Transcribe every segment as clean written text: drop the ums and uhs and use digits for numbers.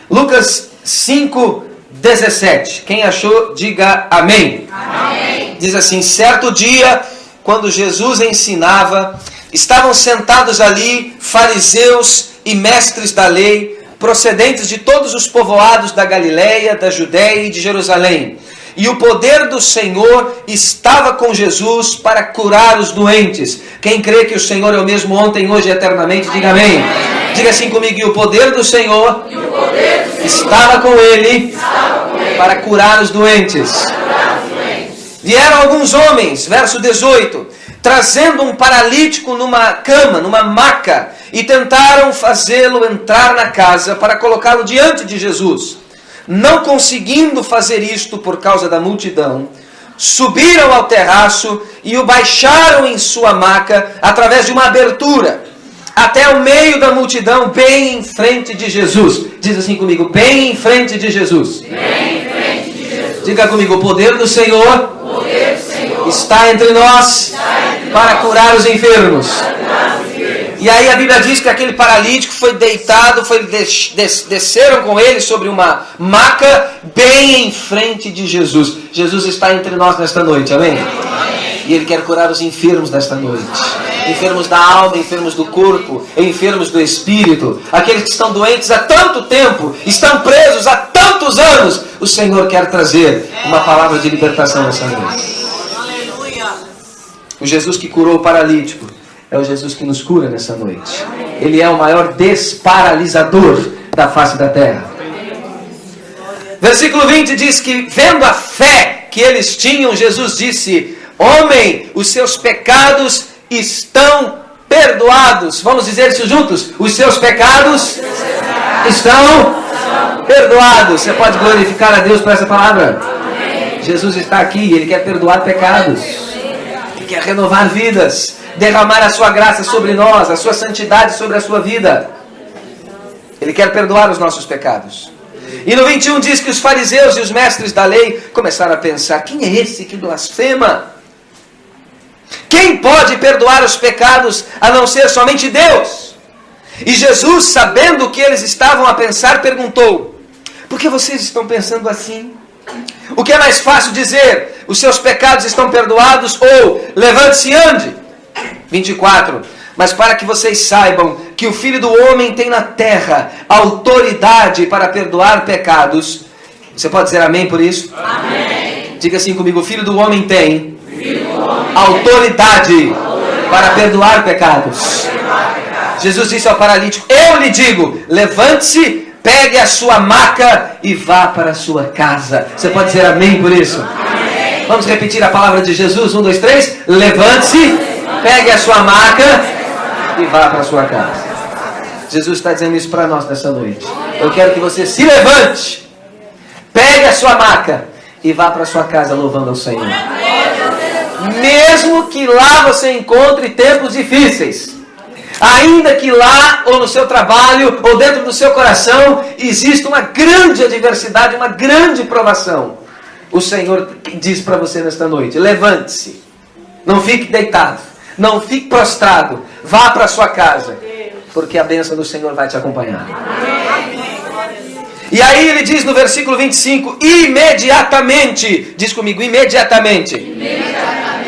Lucas 5:17. Quem achou, diga amém. Amém. Diz assim: certo dia, quando Jesus ensinava, estavam sentados ali fariseus e mestres da lei, procedentes de todos os povoados da Galileia, da Judéia e de Jerusalém. E o poder do Senhor estava com Jesus para curar os doentes. Quem crê que o Senhor é o mesmo ontem, hoje e eternamente, diga amém. Amém. Diga assim comigo: e o poder do Senhor estava com ele para curar os doentes. Vieram alguns homens, verso 18, trazendo um paralítico numa cama, numa maca, e tentaram fazê-lo entrar na casa para colocá-lo diante de Jesus. Não conseguindo fazer isto por causa da multidão, subiram ao terraço e o baixaram em sua maca através de uma abertura, até o meio da multidão, bem em frente de Jesus. Diz assim comigo: bem em frente de Jesus. Bem em frente de Jesus. Diga comigo: o poder do Senhor, está entre nós para curar os enfermos. E aí a Bíblia diz que aquele paralítico foi deitado, desceram com ele sobre uma maca bem em frente de Jesus. Jesus está entre nós nesta noite, amém? E Ele quer curar os enfermos nesta noite. Enfermos da alma, enfermos do corpo, enfermos do espírito. Aqueles que estão doentes há tanto tempo, estão presos há tantos anos. O Senhor quer trazer uma palavra de libertação nessa noite. O Jesus que curou o paralítico é o Jesus que nos cura nessa noite. Ele é o maior desparalisador da face da terra. Versículo 20 diz que, vendo a fé que eles tinham, Jesus disse: homem, os seus pecados estão perdoados. Vamos dizer isso juntos: os seus pecados estão perdoados. Você pode glorificar a Deus por essa palavra? Jesus está aqui, Ele quer perdoar pecados, Ele quer renovar vidas, derramar a sua graça sobre nós, a sua santidade sobre a sua vida. Ele quer perdoar os nossos pecados. E no 21 diz que os fariseus e os mestres da lei começaram a pensar: quem é esse que blasfema? Quem pode perdoar os pecados a não ser somente Deus? E Jesus, sabendo o que eles estavam a pensar, perguntou: por que vocês estão pensando assim? O que é mais fácil dizer: os seus pecados estão perdoados, ou levante-se e ande? 24. Mas para que vocês saibam que o Filho do Homem tem na terra autoridade para perdoar pecados. Você pode dizer amém por isso? Amém. Diga assim comigo: o Filho do Homem tem autoridade para perdoar pecados. Jesus disse ao paralítico: eu lhe digo, levante-se, pegue a sua maca e vá para a sua casa. Você pode dizer amém por isso? Amém. Vamos repetir a palavra de Jesus? 1, 2, 3. Levante-se, pegue a sua maca e vá para a sua casa. Jesus está dizendo isso para nós nessa noite. Eu quero que você se levante, pegue a sua maca e vá para a sua casa louvando ao Senhor. Mesmo que lá você encontre tempos difíceis, ainda que lá, ou no seu trabalho, ou dentro do seu coração, exista uma grande adversidade, uma grande provação, o Senhor diz para você nesta noite: levante-se, não fique deitado, não fique prostrado, vá para a sua casa, porque a bênção do Senhor vai te acompanhar. E aí ele diz no versículo 25: imediatamente, diz comigo, imediatamente,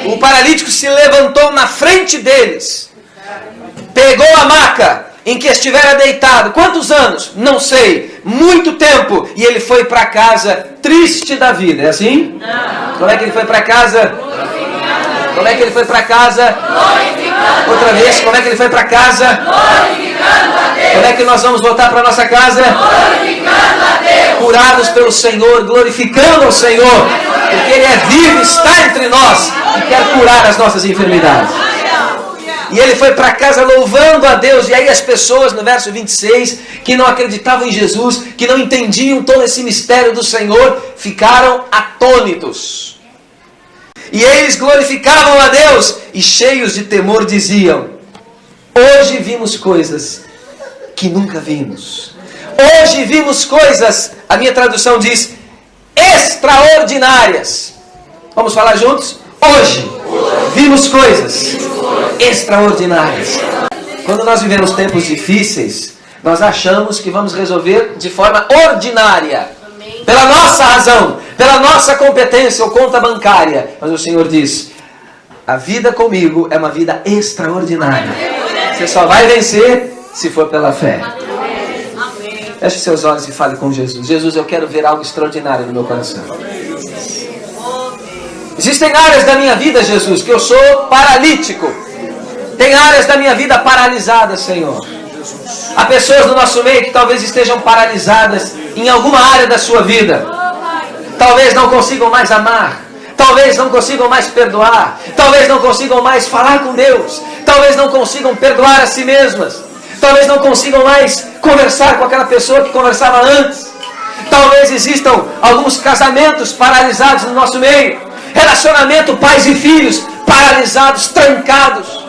o paralítico se levantou na frente deles, pegou a maca em que estivera deitado. Quantos anos? Não sei. Muito tempo. E ele foi para casa triste da vida. É assim? Não. Como é que ele foi para casa? Como é que ele foi para casa? Outra vez, como é que ele foi para casa? Como é que nós vamos voltar para nossa casa? Curados pelo Senhor, glorificando ao Senhor, porque Ele é vivo, está entre nós e quer curar as nossas enfermidades. E ele foi para casa louvando a Deus. E aí as pessoas, no verso 26, que não acreditavam em Jesus, que não entendiam todo esse mistério do Senhor, ficaram atônitos. E eles glorificavam a Deus e, cheios de temor, diziam: hoje vimos coisas que nunca vimos. Hoje vimos coisas, a minha tradução diz, extraordinárias. Vamos falar juntos? Hoje vimos coisas extraordinárias. Quando nós vivemos tempos difíceis, Nós achamos que vamos resolver de forma ordinária, pela nossa razão, pela nossa competência ou conta bancária. Mas o Senhor diz: a vida comigo é uma vida extraordinária. Você só vai vencer se for pela fé. Feche seus olhos e fale com Jesus. Jesus, eu quero ver algo extraordinário no meu coração. Existem áreas da minha vida, Jesus, que eu sou paralítico. Tem áreas da minha vida paralisadas, Senhor. Há pessoas no nosso meio que talvez estejam paralisadas em alguma área da sua vida. Talvez não consigam mais amar. Talvez não consigam mais perdoar. Talvez não consigam mais falar com Deus. Talvez não consigam perdoar a si mesmas. Talvez não consigam mais conversar com aquela pessoa que conversava antes. Talvez existam alguns casamentos paralisados no nosso meio. Relacionamento pais e filhos paralisados, trancados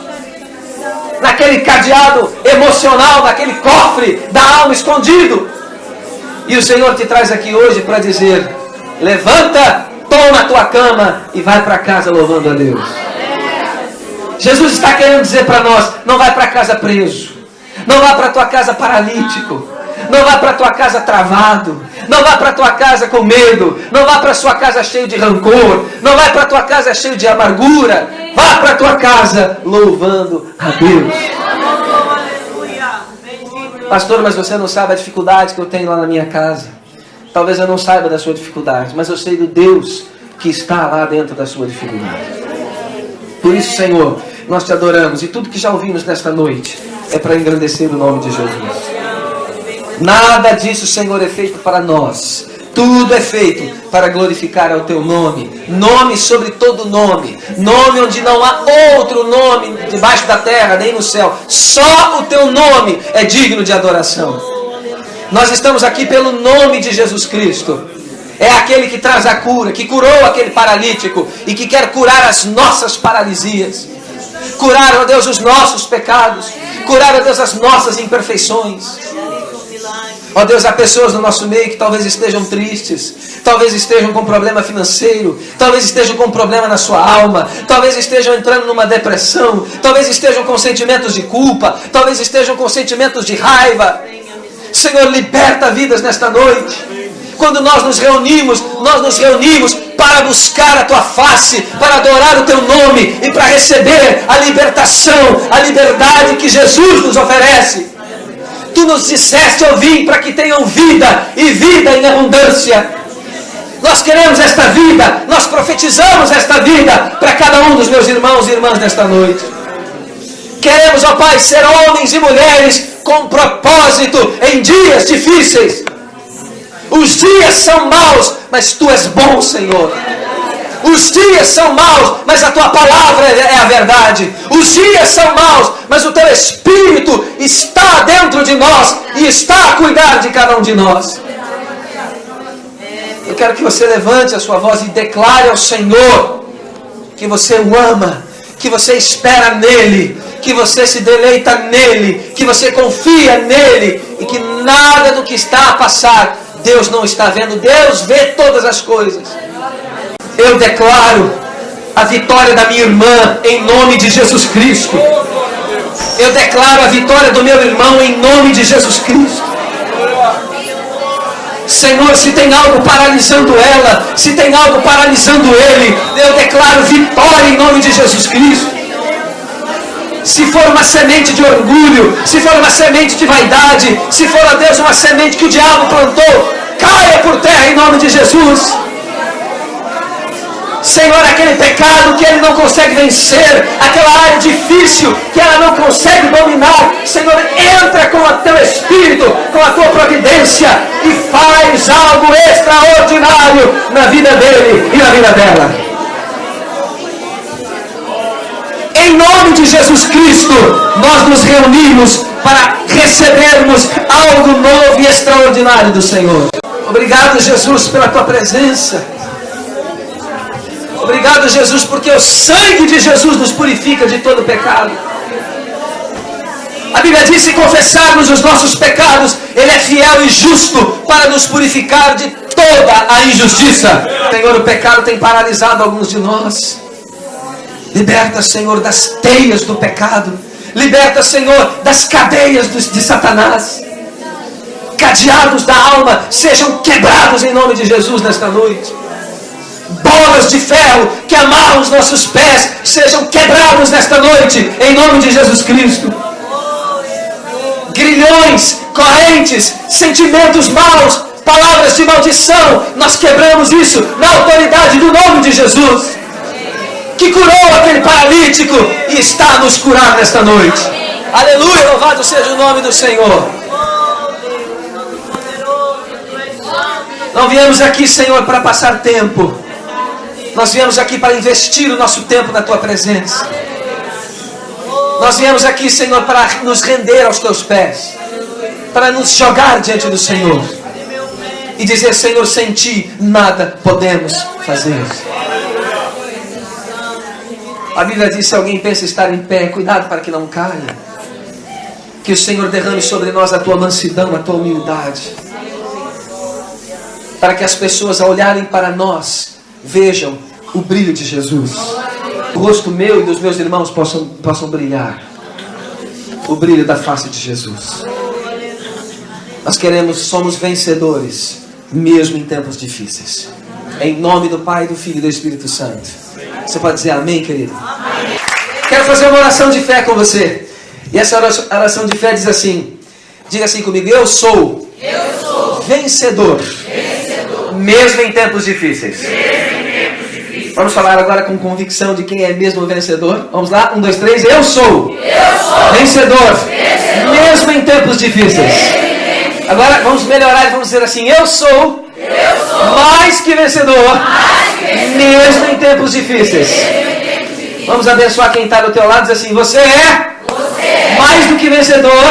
naquele cadeado emocional, naquele cofre da alma escondido. E o Senhor te traz aqui hoje para dizer: levanta, toma a tua cama e vai para casa louvando a Deus. Jesus está querendo dizer para nós: não vai para casa preso, não vá para tua casa paralítico, não vá para tua casa travado, não vá para tua casa com medo, não vá para sua casa cheio de rancor, não vá para tua casa cheio de amargura. Vá para tua casa louvando a Deus. Pastor, mas você não sabe a dificuldade que eu tenho lá na minha casa. Talvez eu não saiba da sua dificuldade, mas eu sei do Deus que está lá dentro da sua dificuldade. Por isso, Senhor, nós te adoramos, e tudo que já ouvimos nesta noite é para engrandecer o nome de Jesus. Nada disso, Senhor, é feito para nós. Tudo é feito para glorificar ao teu nome. Nome sobre todo nome. Nome onde não há outro nome debaixo da terra, nem no céu. Só o teu nome é digno de adoração. Nós estamos aqui pelo nome de Jesus Cristo. É aquele que traz a cura, que curou aquele paralítico e que quer curar as nossas paralisias. Curar, ó Deus, os nossos pecados. Curar, ó Deus, as nossas imperfeições. Ó Deus, há pessoas no nosso meio que talvez estejam tristes, talvez estejam com problema financeiro, talvez estejam com problema na sua alma, talvez estejam entrando numa depressão, talvez estejam com sentimentos de culpa, talvez estejam com sentimentos de raiva. Senhor, liberta vidas nesta noite. Quando nós nos reunimos para buscar a tua face, para adorar o teu nome e para receber a libertação, a liberdade que Jesus nos oferece. Tu nos disseste: eu vim para que tenham vida e vida em abundância. Nós queremos esta vida, nós profetizamos esta vida para cada um dos meus irmãos e irmãs nesta noite. Queremos, ó Pai, ser homens e mulheres com propósito em dias difíceis. Os dias são maus, mas Tu és bom, Senhor. Os dias são maus, mas a Tua palavra é a verdade. Os dias são maus, mas o Teu Espírito está dentro de nós e está a cuidar de cada um de nós. Eu quero que você levante a sua voz e declare ao Senhor que você o ama, que você espera nele, que você se deleita nele, que você confia nele e que nada do que está a passar Deus não está vendo. Deus vê todas as coisas. Eu declaro a vitória da minha irmã em nome de Jesus Cristo. Eu declaro a vitória do meu irmão em nome de Jesus Cristo. Senhor, se tem algo paralisando ela, se tem algo paralisando ele, eu declaro vitória em nome de Jesus Cristo. Se for uma semente de orgulho, se for uma semente de vaidade, se for, ó Deus, uma semente que o diabo plantou, caia por terra em nome de Jesus. Senhor, aquele pecado que ele não consegue vencer, aquela área difícil que ela não consegue dominar, Senhor, entra com o Teu Espírito, com a Tua providência e faz algo extraordinário na vida dele e na vida dela. Em nome de Jesus Cristo, nós nos reunimos para recebermos algo novo e extraordinário do Senhor. Obrigado, Jesus, pela Tua presença. Obrigado, Jesus, porque o sangue de Jesus nos purifica de todo pecado. A Bíblia diz: se confessarmos os nossos pecados, Ele é fiel e justo para nos purificar de toda a injustiça. Senhor, o pecado tem paralisado alguns de nós. Liberta, Senhor, das teias do pecado. Liberta, Senhor, das cadeias de Satanás. cadeados da alma sejam quebrados em nome de Jesus nesta noite. Bolas de ferro que amarram os nossos pés sejam quebrados nesta noite em nome de Jesus Cristo. Grilhões, correntes, sentimentos maus, palavras de maldição, nós quebramos isso na autoridade do nome de Jesus, que curou aquele paralítico e está a nos curar nesta noite. Aleluia, louvado seja o nome do Senhor. Não viemos aqui, Senhor, para passar tempo. Nós viemos aqui para investir o nosso tempo na Tua presença. Nós viemos aqui, Senhor, para nos render aos Teus pés, para nos jogar diante do Senhor e dizer: Senhor, sem Ti nada podemos fazer. A Bíblia diz: se alguém pensa estar em pé, cuidado para que não caia. Que o Senhor derrame sobre nós a Tua mansidão, a Tua humildade, para que as pessoas, ao olharem para nós, vejam o brilho de Jesus. O rosto meu e dos meus irmãos possam brilhar. O brilho da face de Jesus. Nós somos vencedores, mesmo em tempos difíceis. Em nome do Pai, do Filho e do Espírito Santo. Você pode dizer amém, querido? Amém. Quero fazer uma oração de fé com você. E essa oração de fé diz assim. Diga assim comigo: eu sou vencedor. Mesmo em tempos difíceis. Vamos falar agora com convicção de quem é mesmo vencedor. Vamos lá, 1, 2, 3. Eu sou vencedor. Mesmo em tempos difíceis. Agora vamos melhorar e vamos dizer assim: eu sou mais que vencedor. Mesmo em tempos difíceis. Vamos abençoar quem está do teu lado. Diz assim: você é mais do que vencedor.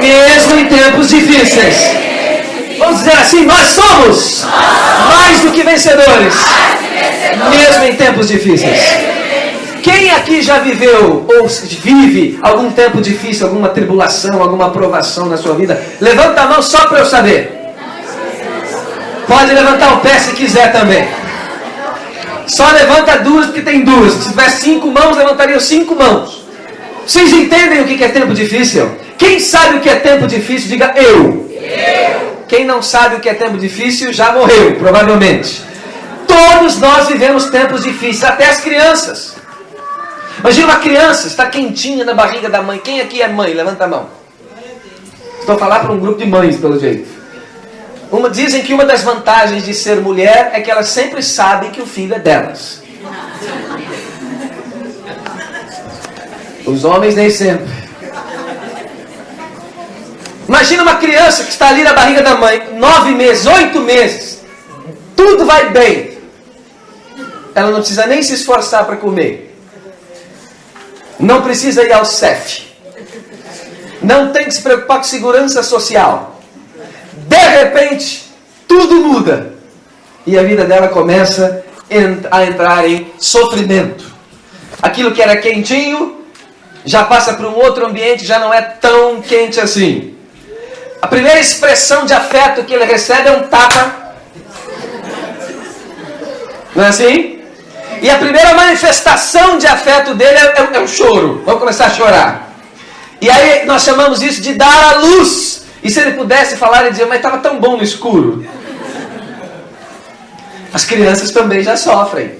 Mesmo em tempos difíceis. Vamos dizer assim: nós somos mais do que vencedores, mesmo em tempos difíceis. Quem aqui já viveu ou vive algum tempo difícil, alguma tribulação, alguma provação na sua vida? Levanta a mão só para eu saber. Pode levantar o pé se quiser também. Só levanta duas porque tem duas. Se tiver 5 mãos, levantaria 5 mãos. Vocês entendem o que é tempo difícil? Quem sabe o que é tempo difícil, diga eu. Quem não sabe o que é tempo difícil já morreu, provavelmente. Todos nós vivemos tempos difíceis, até as crianças. Imagina uma criança, está quentinha na barriga da mãe. Quem aqui é mãe? Levanta a mão. Estou a falar para um grupo de mães, pelo jeito. Dizem que uma das vantagens de ser mulher é que elas sempre sabem que o filho é delas. Os homens nem sempre. Imagina uma criança que está ali na barriga da mãe, 9 meses, 8 meses. Tudo vai bem. Ela não precisa nem se esforçar para comer. Não precisa ir ao CEF. Não tem que se preocupar com segurança social. De repente, tudo muda. E a vida dela começa a entrar em sofrimento. Aquilo que era quentinho, já passa para um outro ambiente, já não é tão quente assim. A primeira expressão de afeto que ele recebe é um tapa. Não é assim? E a primeira manifestação de afeto dele é o choro. Vamos começar a chorar. E aí nós chamamos isso de dar à luz. E se ele pudesse falar, ele dizia: mas estava tão bom no escuro. As crianças também já sofrem.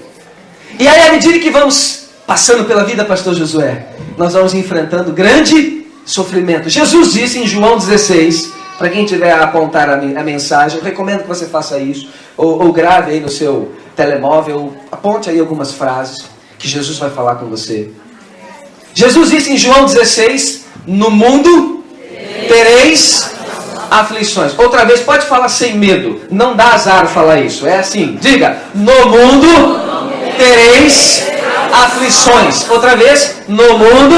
E aí, à medida que vamos passando pela vida, pastor Josué, nós vamos enfrentando grande sofrimento. Jesus disse em João 16, para quem tiver a apontar a mensagem, eu recomendo que você faça isso, ou grave aí no seu telemóvel, aponte aí algumas frases que Jesus vai falar com você. Jesus disse em João 16, no mundo tereis aflições. Outra vez, pode falar sem medo, não dá azar falar isso, é assim, diga: no mundo tereis aflições. Outra vez, no mundo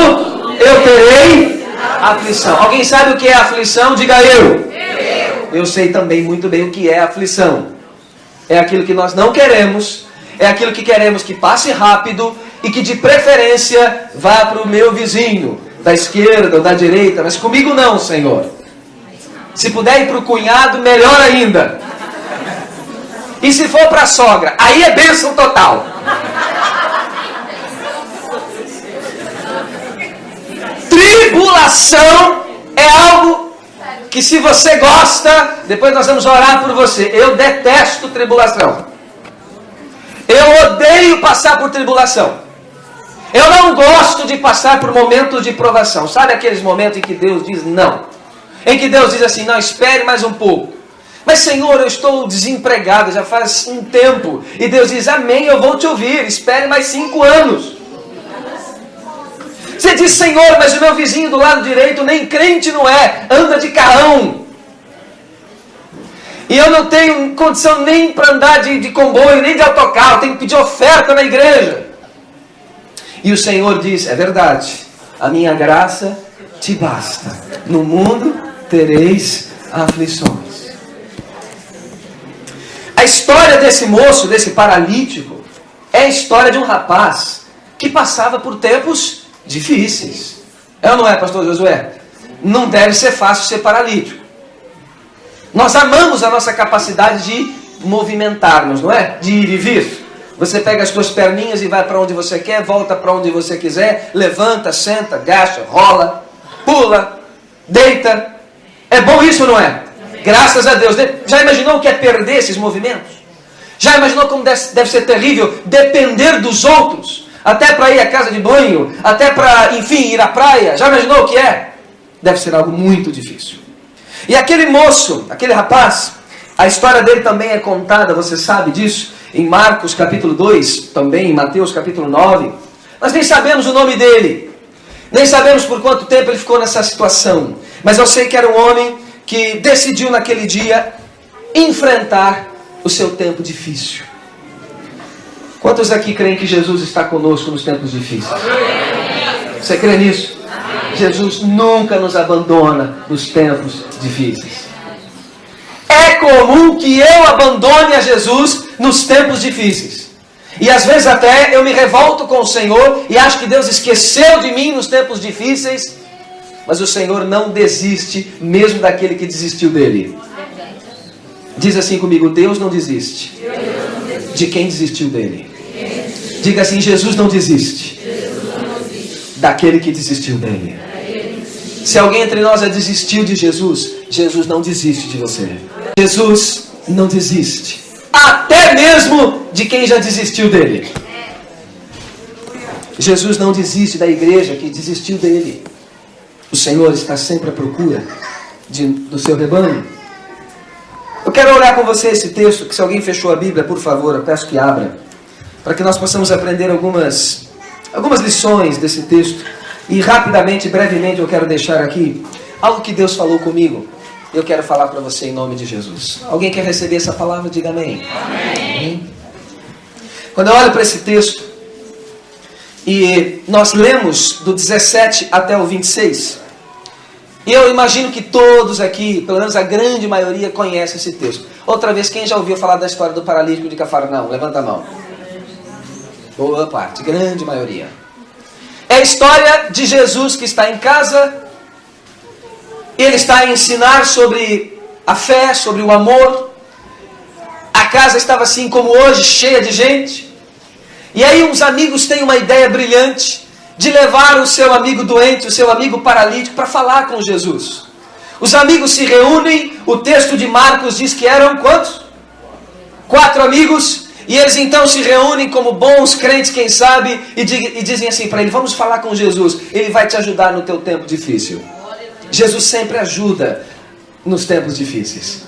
eu terei aflição. Alguém sabe o que é aflição? Diga eu. Eu sei também muito bem o que é aflição. É aquilo que nós não queremos, é aquilo que queremos que passe rápido e que de preferência vá para o meu vizinho, da esquerda ou da direita, mas comigo não, Senhor. Se puder ir para o cunhado, melhor ainda. E se for para a sogra, aí é bênção total. Tribulação é algo que se você gosta, depois nós vamos orar por você. Eu detesto tribulação. Eu odeio passar por tribulação. Eu não gosto de passar por momentos de provação. Sabe aqueles momentos em que Deus diz não? Em que Deus diz assim, não, espere mais um pouco. Mas Senhor, eu estou desempregado já faz um tempo. E Deus diz, amém, eu vou te ouvir, espere mais 5 anos. Você diz, Senhor, mas o meu vizinho do lado direito nem crente não é, anda de carrão. E eu não tenho condição nem para andar de comboio, nem de autocarro, tenho que pedir oferta na igreja. E o Senhor diz, é verdade, a minha graça te basta. No mundo tereis aflições. A história desse moço, desse paralítico, é a história de um rapaz que passava por tempos difíceis. É ou não é, pastor Josué? Não deve ser fácil ser paralítico. Nós amamos a nossa capacidade de movimentar-nos, não é? De ir e vir. Você pega as suas perninhas e vai para onde você quer, volta para onde você quiser, levanta, senta, agacha, rola, pula, deita. É bom isso ou não é? Graças a Deus. Já imaginou o que é perder esses movimentos? Já imaginou como deve ser terrível depender dos outros? Até para ir à casa de banho, até para, enfim, ir à praia. Já imaginou o que é? Deve ser algo muito difícil. E aquele moço, aquele rapaz, a história dele também é contada, você sabe disso, em Marcos capítulo 2, também em Mateus capítulo 9. Nós nem sabemos o nome dele, nem sabemos por quanto tempo ele ficou nessa situação. Mas eu sei que era um homem que decidiu naquele dia enfrentar o seu tempo difícil. Quantos aqui creem que Jesus está conosco nos tempos difíceis? Você crê nisso? Jesus nunca nos abandona nos tempos difíceis. É comum que eu abandone a Jesus nos tempos difíceis. E às vezes até eu me revolto com o Senhor e acho que Deus esqueceu de mim nos tempos difíceis. Mas o Senhor não desiste mesmo daquele que desistiu dele. Diz assim comigo, Deus não desiste de quem desistiu dele. Diga assim, Jesus não desiste daquele que desistiu dele. Se alguém entre nós já desistiu de Jesus, Jesus não desiste de você. Jesus não desiste, até mesmo de quem já desistiu dele. Jesus não desiste da igreja que desistiu dele. O Senhor está sempre à procura do seu rebanho. Eu quero olhar com você esse texto, que se alguém fechou a Bíblia, por favor, eu peço que abra, para que nós possamos aprender algumas lições desse texto. E rapidamente, brevemente, eu quero deixar aqui algo que Deus falou comigo. Eu quero falar para você em nome de Jesus. Alguém quer receber essa palavra? Diga amém. Amém. Quando eu olho para esse texto, e nós lemos do 17 até o 26, e eu imagino que todos aqui, pelo menos a grande maioria, conhece esse texto. Outra vez, quem já ouviu falar da história do paralítico de Cafarnaum? Levanta a mão. Boa parte, grande maioria. É a história de Jesus que está em casa. Ele está a ensinar sobre a fé, sobre o amor. A casa estava assim como hoje, cheia de gente. E aí uns amigos têm uma ideia brilhante de levar o seu amigo doente, o seu amigo paralítico, para falar com Jesus. Os amigos se reúnem, o texto de Marcos diz que eram quantos? 4 amigos. E eles então se reúnem como bons crentes, quem sabe, e dizem assim para ele, vamos falar com Jesus, ele vai te ajudar no teu tempo difícil. Jesus sempre ajuda nos tempos difíceis.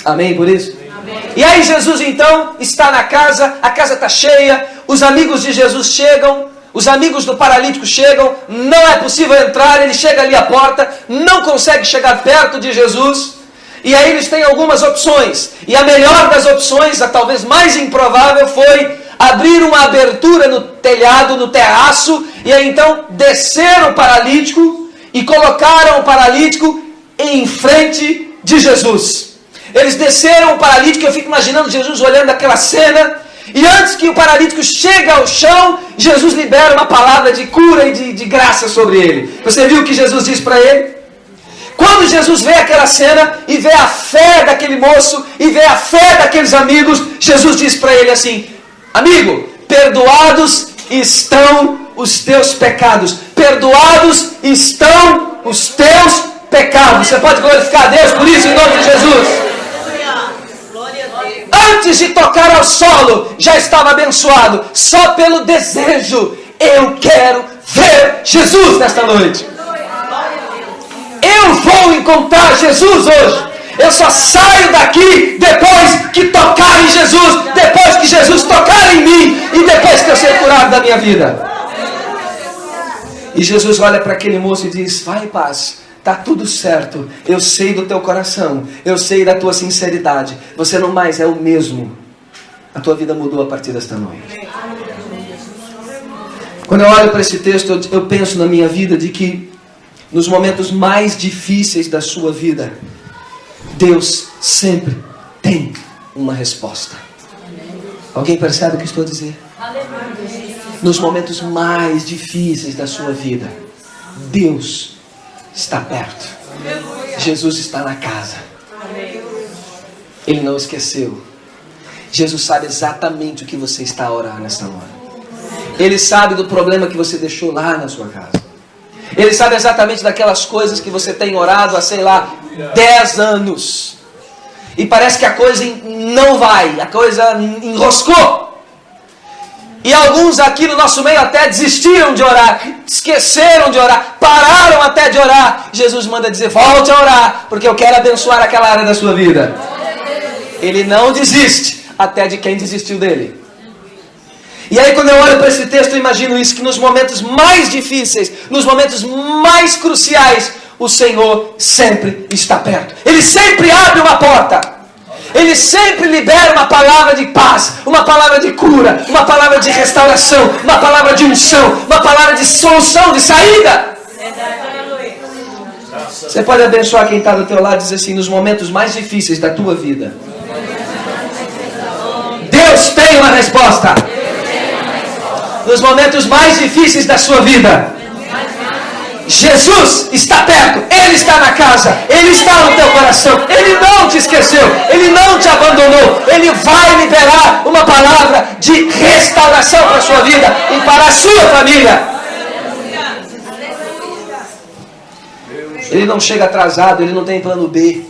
Amém por isso? Amém. E aí Jesus então está na casa, a casa está cheia, os amigos de Jesus chegam, os amigos do paralítico chegam, não é possível entrar, ele chega ali à porta, não consegue chegar perto de Jesus. E aí eles têm algumas opções. E a melhor das opções, a talvez mais improvável, foi abrir uma abertura no telhado, no terraço, e aí então desceram o paralítico e colocaram o paralítico em frente de Jesus. Eles desceram o paralítico, eu fico imaginando Jesus olhando aquela cena, e antes que o paralítico chegue ao chão, Jesus libera uma palavra de cura e de graça sobre ele. Você viu o que Jesus diz para ele? Quando Jesus vê aquela cena e vê a fé daquele moço e vê a fé daqueles amigos, Jesus diz para ele assim, amigo, perdoados estão os teus pecados. Perdoados estão os teus pecado. Você pode glorificar a Deus por isso, em nome de Jesus. Antes de tocar ao solo, já estava abençoado. Só pelo desejo, eu quero ver Jesus nesta noite. Eu vou encontrar Jesus hoje. Eu só saio daqui depois que tocar em Jesus, depois que Jesus tocar em mim e depois que eu ser curado da minha vida. E Jesus olha para aquele moço e diz: vai em paz, está tudo certo, eu sei do teu coração, eu sei da tua sinceridade, você não mais é o mesmo, a tua vida mudou a partir desta noite. Quando eu olho para esse texto, eu penso na minha vida de que nos momentos mais difíceis da sua vida, Deus sempre tem uma resposta. Alguém percebe o que estou a dizer? Nos momentos mais difíceis da sua vida, Deus está perto. Jesus está na casa. Ele não esqueceu. Jesus sabe exatamente o que você está a orar nessa hora. Ele sabe do problema que você deixou lá na sua casa. Ele sabe exatamente daquelas coisas que você tem orado há, 10 anos. E parece que a coisa não vai, a coisa enroscou. E alguns aqui no nosso meio até desistiram de orar, esqueceram de orar, pararam até de orar. Jesus manda dizer: volte a orar, porque eu quero abençoar aquela área da sua vida. Ele não desiste até de quem desistiu dele. E aí quando eu olho para esse texto, eu imagino isso, que nos momentos mais difíceis, nos momentos mais cruciais, o Senhor sempre está perto. Ele sempre abre uma porta. Ele sempre libera uma palavra de paz, uma palavra de cura, uma palavra de restauração, uma palavra de unção, uma palavra de solução, de saída. Você pode abençoar quem está do teu lado e dizer assim: nos momentos mais difíceis da tua vida, Deus tem uma resposta. Nos momentos mais difíceis da sua vida, Jesus está perto, Ele está na casa, Ele está no teu coração, Ele não te esqueceu, Ele não te abandonou, Ele vai liberar uma palavra de restauração para a sua vida e para a sua família. Ele não chega atrasado, Ele não tem plano B,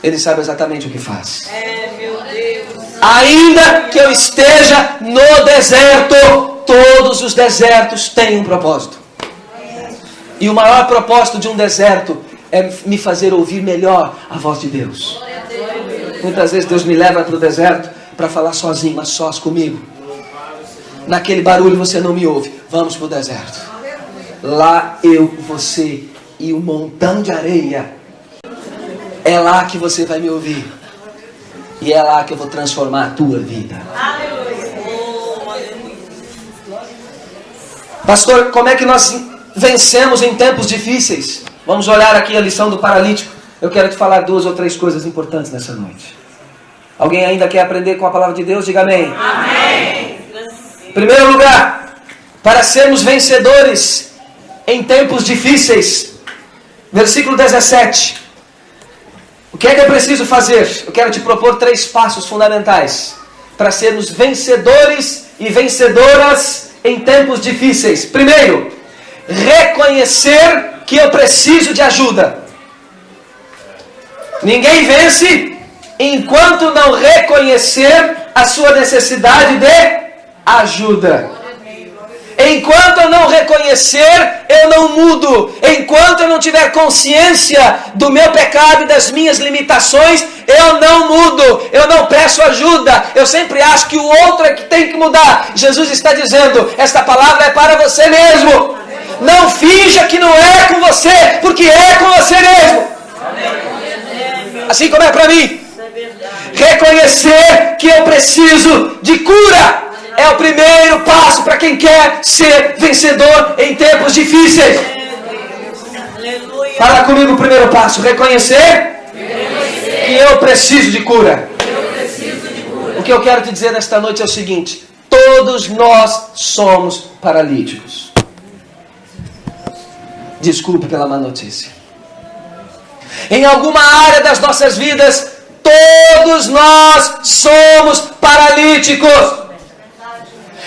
Ele sabe exatamente o que faz. Ainda que eu esteja no deserto, todos os desertos têm um propósito. E o maior propósito de um deserto é me fazer ouvir melhor a voz de Deus. Muitas vezes Deus me leva para o deserto para falar sozinho, mas sós comigo. Naquele barulho você não me ouve. Vamos para o deserto. Lá eu, você e um montão de areia. É lá que você vai me ouvir. E é lá que eu vou transformar a tua vida. Pastor, como é que nós vencemos em tempos difíceis? Vamos olhar aqui a lição do paralítico. Eu quero te falar 2 ou 3 coisas importantes nessa noite. Alguém ainda quer aprender com a palavra de Deus? Diga amém. Amém. Em primeiro lugar, para sermos vencedores em tempos difíceis, versículo 17. O que é que eu preciso fazer? Eu quero te propor 3 passos fundamentais para sermos vencedores e vencedoras em tempos difíceis. Primeiro, reconhecer que eu preciso de ajuda. Ninguém vence enquanto não reconhecer a sua necessidade de ajuda. Enquanto eu não reconhecer, eu não mudo. Enquanto eu não tiver consciência do meu pecado e das minhas limitações, eu não mudo. Eu não peço ajuda. Eu sempre acho que o outro é que tem que mudar. Jesus está dizendo: esta palavra é para você mesmo. Não finja que não é com você, porque é com você mesmo. Assim como é para mim. Reconhecer que eu preciso de cura é o primeiro passo para quem quer ser vencedor em tempos difíceis. Fala comigo o primeiro passo. Reconhecer que eu preciso de cura. O que eu quero te dizer nesta noite é o seguinte: todos nós somos paralíticos. Desculpe pela má notícia. Em alguma área das nossas vidas, todos nós somos paralíticos.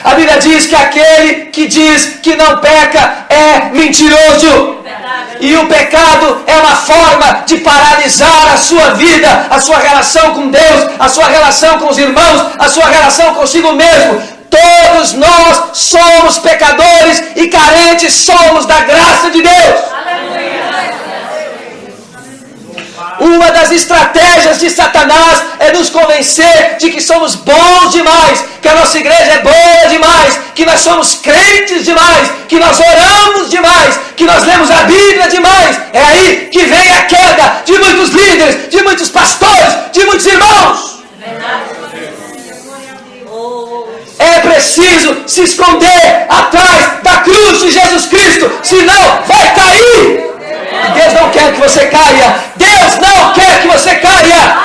A Bíblia diz que aquele que diz que não peca é mentiroso. E o pecado é uma forma de paralisar a sua vida, a sua relação com Deus, a sua relação com os irmãos, a sua relação consigo mesmo. Todos nós somos pecadores e carentes somos da graça de Deus. Uma das estratégias de Satanás é nos convencer de que somos bons demais, que a nossa igreja é boa demais, que nós somos crentes demais, que nós oramos demais, que nós lemos a Bíblia demais. É aí que vem a queda de muitos líderes, de muitos pastores, de muitos irmãos. É preciso se esconder atrás da cruz de Jesus Cristo, senão vai cair. Deus não quer que você caia. Deus não quer que você caia.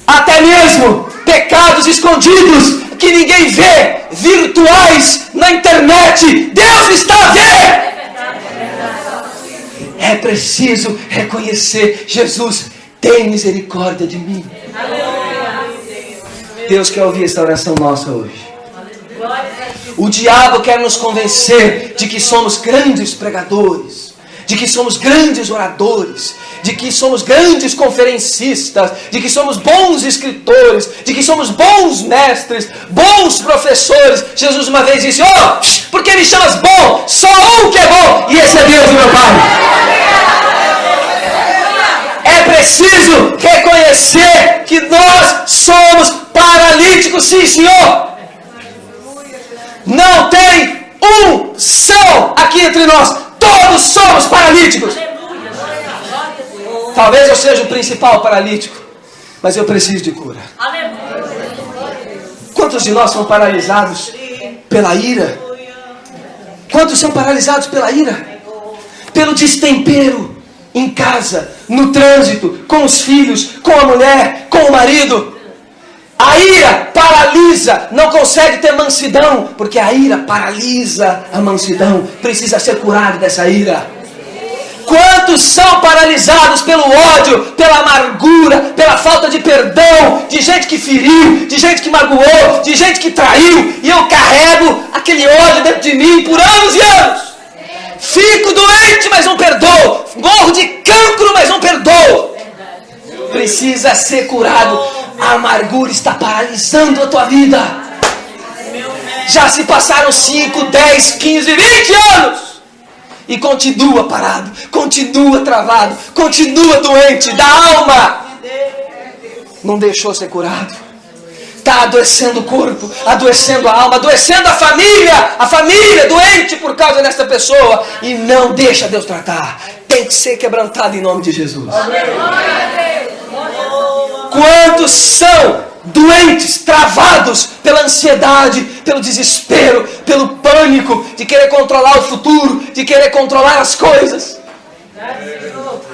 Até mesmo pecados escondidos que ninguém vê, virtuais na internet, Deus está a ver. É preciso reconhecer: Jesus, tem misericórdia de mim. Deus quer ouvir essa oração nossa hoje. O diabo quer nos convencer de que somos grandes pregadores, de que somos grandes oradores, de que somos grandes conferencistas, de que somos bons escritores, de que somos bons mestres, bons professores. Jesus uma vez disse: oh, por que me chamas bom? Só um que é bom, e esse é Deus, meu Pai. É preciso reconhecer que nós somos paralíticos, sim, Senhor. Não tem um são aqui entre nós. Todos somos paralíticos. Talvez eu seja o principal paralítico, mas eu preciso de cura. Quantos de nós são paralisados pela ira? Quantos são paralisados pela ira? Pelo destempero em casa, no trânsito, com os filhos, com a mulher, com o marido. A ira paralisa, não consegue ter mansidão, porque a ira paralisa a mansidão. Precisa ser curado dessa ira. Quantos são paralisados pelo ódio, pela amargura, pela falta de perdão, de gente que feriu, de gente que magoou, de gente que traiu, e eu carrego aquele ódio dentro de mim por anos e anos. Fico doente, mas não perdoo. Morro de cancro, mas não perdoo. Precisa ser curado. A amargura está paralisando a tua vida. Já se passaram 5, 10, 15, 20 anos. E continua parado, continua travado, continua doente da alma. Não deixou ser curado. Está adoecendo o corpo, adoecendo a alma, adoecendo a família doente por causa desta pessoa. E não deixa Deus tratar. Tem que ser quebrantado em nome de Jesus. Quantos são doentes, travados pela ansiedade, pelo desespero, pelo pânico de querer controlar o futuro, de querer controlar as coisas?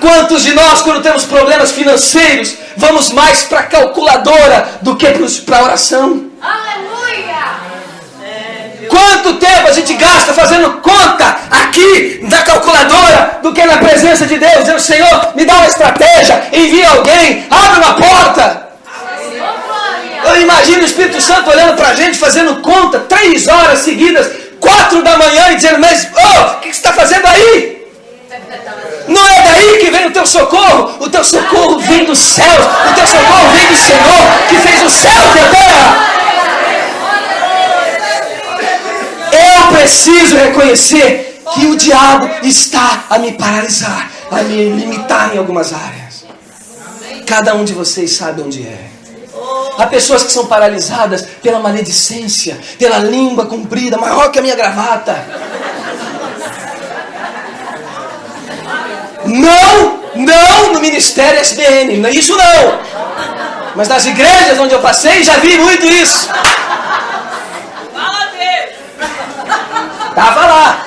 Quantos de nós, quando temos problemas financeiros, vamos mais para a calculadora do que para a oração? Quanto tempo a gente gasta fazendo conta aqui na calculadora do que na presença de Deus, dizendo: Senhor, me dá uma estratégia, envia alguém, abre uma porta. Eu imagino o Espírito Santo olhando para a gente, fazendo conta 3 horas seguidas, 4 da manhã, e dizendo: mas o que você está fazendo aí? Não é daí que vem o teu socorro. O teu socorro vem dos céus, o teu socorro vem do Senhor que fez o céu e a terra. Eu preciso reconhecer que o diabo está a me paralisar, a me limitar em algumas áreas. Cada um de vocês sabe onde é. Há pessoas que são paralisadas pela maledicência, pela língua comprida, maior que a minha gravata. Não no ministério SBN, não é isso não. Mas nas igrejas onde eu passei, já vi muito isso. Estava lá.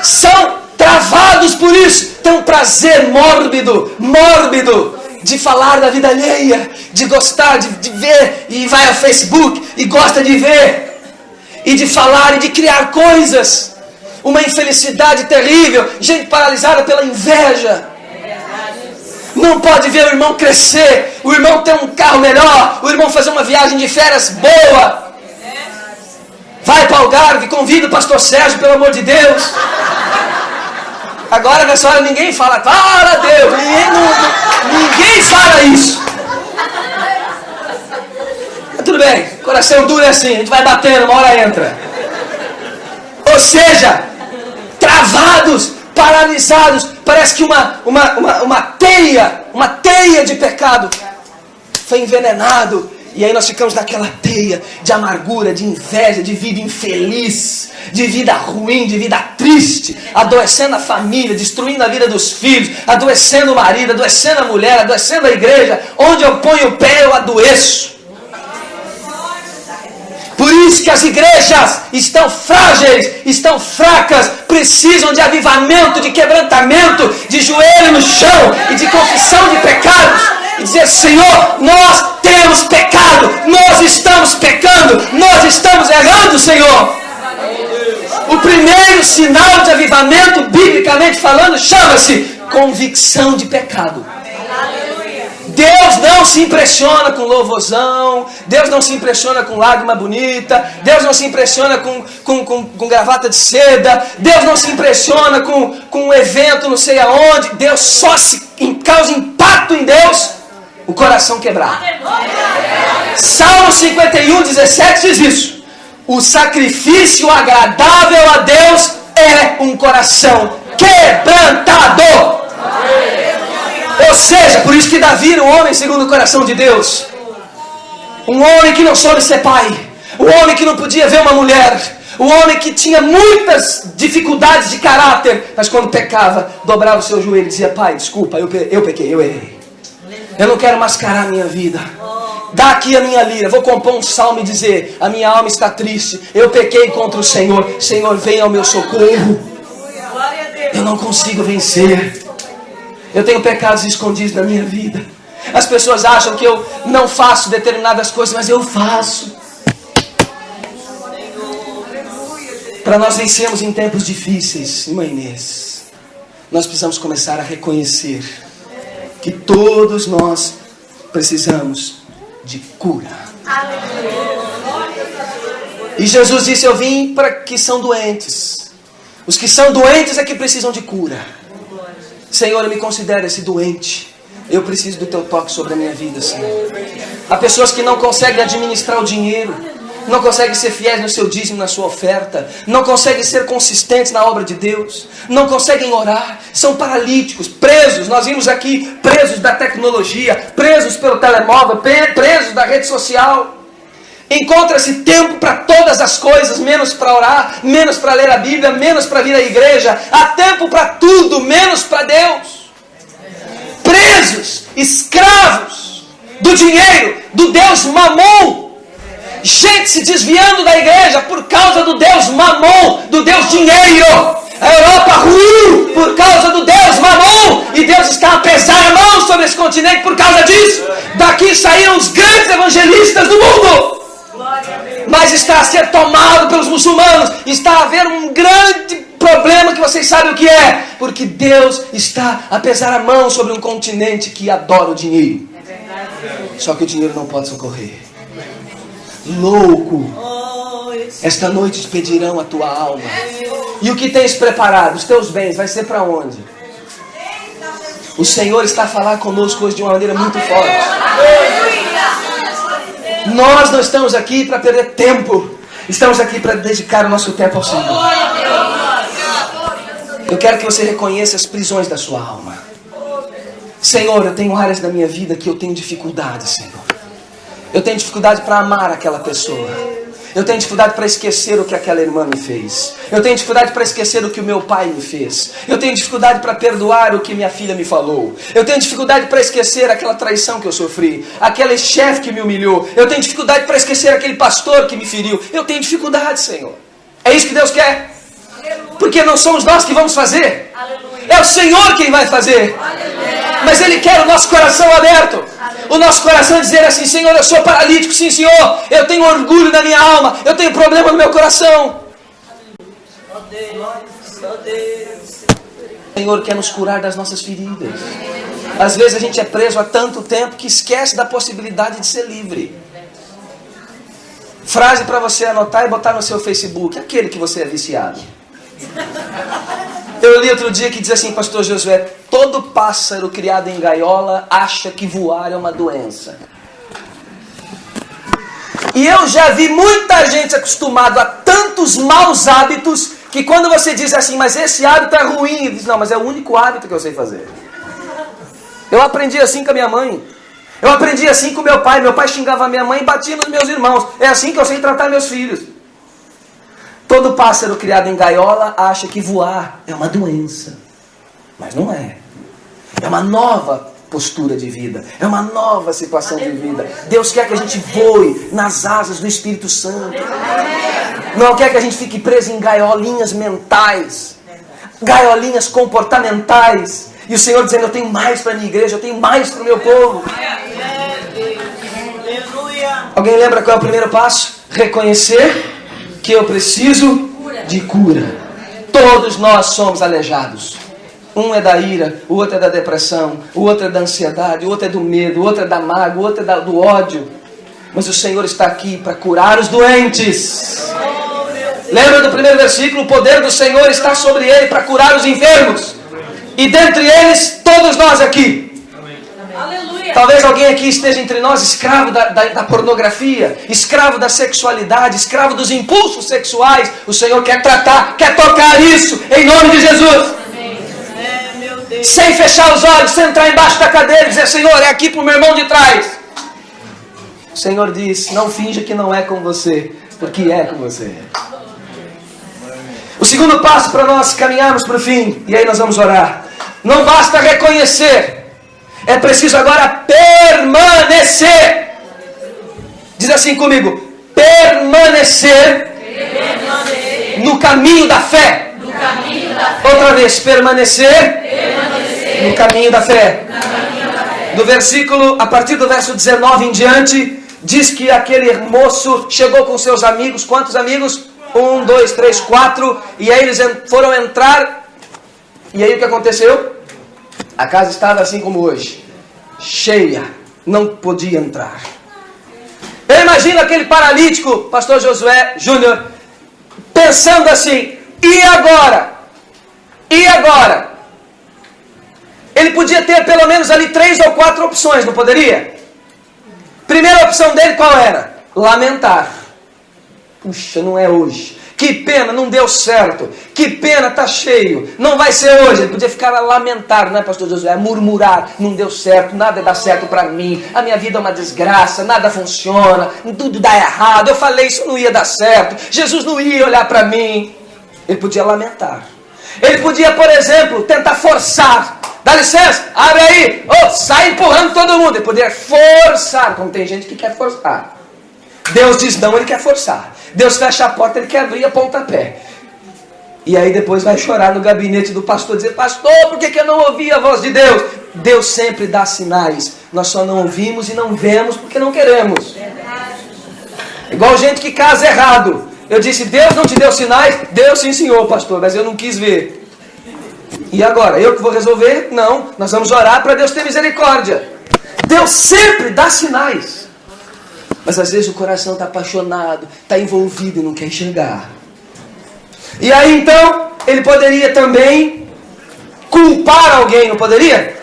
São travados por isso. Tem um prazer mórbido de falar da vida alheia, de gostar, de ver, e vai ao Facebook e gosta de ver, e de falar e de criar coisas. Uma infelicidade terrível, gente paralisada pela inveja. Não pode ver o irmão crescer, o irmão ter um carro melhor, o irmão fazer uma viagem de férias boa. Vai para o Algarve, convida o pastor Sérgio, pelo amor de Deus. Agora nessa hora ninguém fala, para Deus, ninguém fala isso. Mas tudo bem, coração duro é assim, a gente vai batendo, uma hora entra. Ou seja, travados, paralisados, parece que uma teia de pecado foi envenenado. E aí nós ficamos naquela teia de amargura, de inveja, de vida infeliz, de vida ruim, de vida triste, adoecendo a família, destruindo a vida dos filhos, adoecendo o marido, adoecendo a mulher, adoecendo a igreja. Onde eu ponho o pé eu adoeço. Por isso que as igrejas estão frágeis, estão fracas, precisam de avivamento, de quebrantamento, de joelho no chão e de confissão de pecados. E dizer, Senhor, nós temos pecado, nós estamos pecando, nós estamos errando, Senhor. O primeiro sinal de avivamento, biblicamente falando, chama-se convicção de pecado. Deus não se impressiona com louvorzão, Deus não se impressiona com lágrima bonita, Deus não se impressiona com gravata de seda, Deus não se impressiona com um evento não sei aonde. Deus só causa impacto em Deus o coração quebrado. Salmo 51:17 diz isso. O sacrifício agradável a Deus é um coração quebrantado. Ou seja, por isso que Davi era um homem segundo o coração de Deus. Um homem que não soube ser pai. Um homem que não podia ver uma mulher. Um homem que tinha muitas dificuldades de caráter. Mas quando pecava, dobrava o seu joelho e dizia, pai, desculpa, eu pequei, eu errei. Eu não quero mascarar a minha vida. Dá aqui a minha lira, vou compor um salmo e dizer, a minha alma está triste, eu pequei contra o Senhor. Senhor, venha ao meu socorro. Eu não consigo vencer. Eu tenho pecados escondidos na minha vida. As pessoas acham que eu não faço determinadas coisas, mas eu faço. Para nós vencermos em tempos difíceis, irmã Inês, nós precisamos começar a reconhecer que todos nós precisamos de cura. E Jesus disse, eu vim para que são doentes. Os que são doentes é que precisam de cura. Senhor, eu me considero esse doente. Eu preciso do teu toque sobre a minha vida, Senhor. Há pessoas que não conseguem administrar o dinheiro, não conseguem ser fiéis no seu dízimo, na sua oferta, não conseguem ser consistentes na obra de Deus, não conseguem orar, são paralíticos, presos. Nós vimos aqui, presos da tecnologia, presos pelo telemóvel, presos da rede social. Encontra-se tempo para todas as coisas, menos para orar, menos para ler a Bíblia, menos para vir à igreja. Há tempo para tudo, menos para Deus. Presos, escravos do dinheiro, do Deus Mamon. Gente se desviando da igreja por causa do Deus Mamon, do Deus dinheiro. A Europa ruiu por causa do Deus Mamon. E Deus está a pesar a mão sobre esse continente por causa disso. Daqui saíram os grandes evangelistas do mundo. Mas está a ser tomado pelos muçulmanos. Está a haver um grande problema que vocês sabem o que é. Porque Deus está a pesar a mão sobre um continente que adora o dinheiro. Só que o dinheiro não pode socorrer. Louco, esta noite te pedirão a tua alma. E o que tens preparado? Os teus bens, vai ser para onde? O Senhor está a falar conosco hoje de uma maneira muito forte. Nós não estamos aqui para perder tempo. Estamos aqui para dedicar o nosso tempo ao Senhor. Eu quero que você reconheça as prisões da sua alma. Senhor, eu tenho áreas da minha vida que eu tenho dificuldade, Senhor. Eu tenho dificuldade para amar aquela pessoa. Eu tenho dificuldade para esquecer o que aquela irmã me fez. Eu tenho dificuldade para esquecer o que o meu pai me fez. Eu tenho dificuldade para perdoar o que minha filha me falou. Eu tenho dificuldade para esquecer aquela traição que eu sofri. Aquele chefe que me humilhou. Eu tenho dificuldade para esquecer aquele pastor que me feriu. Eu tenho dificuldade, Senhor. É isso que Deus quer. Porque não somos nós que vamos fazer. É o Senhor quem vai fazer. Mas Ele quer o nosso coração aberto. O nosso coração dizer assim, Senhor, eu sou paralítico, sim Senhor, eu tenho orgulho na minha alma, eu tenho problema no meu coração. O Senhor quer nos curar das nossas feridas. Às vezes a gente é preso há tanto tempo que esquece da possibilidade de ser livre. Frase para você anotar e botar no seu Facebook. Aquele que você é viciado. Eu li outro dia que diz assim, pastor Josué: todo pássaro criado em gaiola acha que voar é uma doença. E eu já vi muita gente acostumado a tantos maus hábitos, que quando você diz assim, mas esse hábito é ruim, ele diz, não, mas é o único hábito que eu sei fazer. Eu aprendi assim com a minha mãe. Eu aprendi assim com meu pai. Meu pai xingava a minha mãe e batia nos meus irmãos. É assim que eu sei tratar meus filhos. Todo pássaro criado em gaiola acha que voar é uma doença. Mas não é. É uma nova postura de vida. É uma nova situação de vida. Deus quer que a gente voe nas asas do Espírito Santo. Não quer que a gente fique preso em gaiolinhas mentais. Gaiolinhas comportamentais. E o Senhor dizendo, eu tenho mais para a minha igreja, eu tenho mais para o meu povo. Alguém lembra qual é o primeiro passo? Reconhecer que eu preciso de cura. Todos nós somos aleijados. Um é da ira, o outro é da depressão, o outro é da ansiedade, o outro é do medo, o outro é da mágoa, o outro é do ódio. Mas o Senhor está aqui para curar os doentes. Lembra do primeiro versículo? O poder do Senhor está sobre ele para curar os enfermos. E dentre eles, todos nós aqui. Talvez alguém aqui esteja entre nós escravo da pornografia, escravo da sexualidade, escravo dos impulsos sexuais. O Senhor quer tratar, quer tocar isso, em nome de Jesus. Sem fechar os olhos, sem entrar embaixo da cadeira e dizer, Senhor, é aqui para o meu irmão de trás. O Senhor diz, não finja que não é com você, porque é com você. O segundo passo para nós caminharmos para o fim, e aí nós vamos orar. Não basta reconhecer, é preciso agora permanecer. Diz assim comigo, permanecer no caminho da fé. Outra vez, permanecer no caminho da fé. Do versículo, a partir do verso 19 em diante, diz que aquele moço chegou com seus amigos. Quantos amigos? 1, 2, 3, 4. E aí eles foram entrar. E aí o que aconteceu? A casa estava assim como hoje, cheia, não podia entrar. Eu imagino aquele paralítico, pastor Josué Júnior, pensando assim, e agora? E agora? Ele podia ter pelo menos ali 3 ou 4 opções, não poderia? Primeira opção dele qual era? Lamentar. Puxa, não é hoje. Que pena, não deu certo. Que pena, tá cheio. Não vai ser hoje. Ele podia ficar a lamentar, né, pastor Josué? A murmurar. Não deu certo, nada dá certo para mim. A minha vida é uma desgraça, nada funciona. Tudo dá errado. Eu falei, isso não ia dar certo. Jesus não ia olhar para mim. Ele podia lamentar. Ele podia, por exemplo, tentar forçar. Dá licença, abre aí. Sai empurrando todo mundo. Ele poderia forçar, como tem gente que quer forçar. Deus diz não, ele quer forçar. Deus fecha a porta, ele quer abrir a pontapé. E aí depois vai chorar no gabinete do pastor, dizer, pastor, por que eu não ouvi a voz de Deus? Deus sempre dá sinais. Nós só não ouvimos e não vemos porque não queremos. Igual gente que casa errado. Eu disse, Deus não te deu sinais? Deus sim, senhor, pastor, mas eu não quis ver. E agora, eu que vou resolver? Não, nós vamos orar para Deus ter misericórdia. Deus sempre dá sinais. Mas às vezes o coração está apaixonado, está envolvido e não quer enxergar. E aí então, ele poderia também culpar alguém, não poderia?